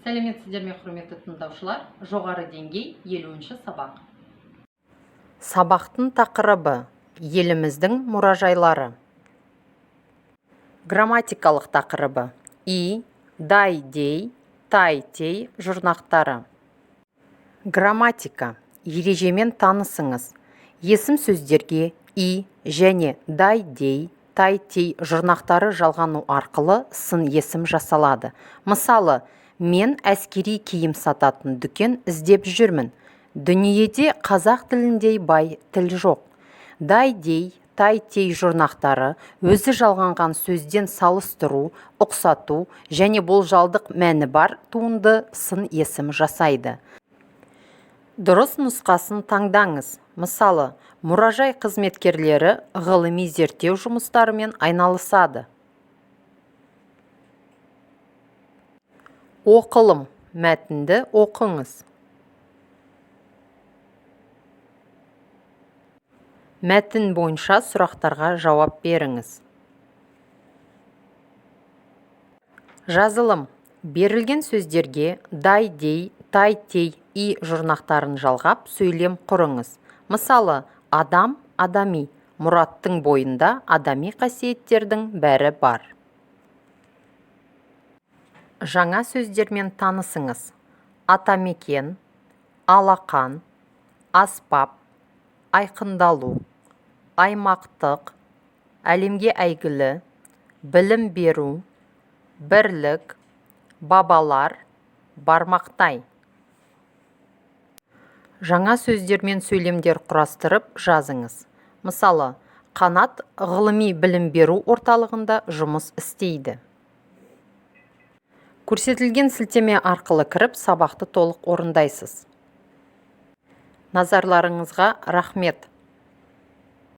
Сәлеметсіздер ме, құрметті тыңдаушылар? Жоғары деңгей 50-ші сабақ. Сабақтың тақырыбы еліміздің мұражайлары. Грамматикалық тақырыбы и, дай, дей, тай, тей жұрнақтары. Грамматика. Ережемен танысыңыз. Есім сөздерге и және дай, дей, тай, тей жұрнақтары жалғану арқылы сын есім жасалады. Мысалы, мен әскери киім сататын дүкен іздеп жүрмін. Дүниеде қазақ тіліндей бай тіл жоқ. Дай, дей, тай, тей жұрнақтары өзі жалғанған сөзден салыстыру, ұқсату және болжалдық мәні бар туынды сын есім жасайды. Дұрыс нұсқасын таңдаңыз. Мысалы, мұражай қызметкерлері ғылыми зерттеу жұмыстарымен айналысады. Оқылым. Мәтінді оқыңыз. Мәтін бойынша сұрақтарға жауап беріңіз. Жазылым. Берілген сөздерге дай, дей, тай, тей и жұрнақтарын жалғап сөйлем құрыңыз. Мысалы, адам, адами. Мұраттың бойында адами қасиеттердің бәрі бар. Жаңа сөздермен танысыңыз. Атамекен, алақан, аспап, айқындалу, аймақтық, әлемге әйгілі, білім беру, бірлік, бабалар, бармақтай. Жаңа сөздермен сөйлемдер құрастырып жазыңыз. Мысалы, Қанат ғылыми білім беру орталығында жұмыс істейді. Көрсетілген сілтеме арқылы кіріп, сабақты толық орындайсыз. Назарларыңызға рахмет.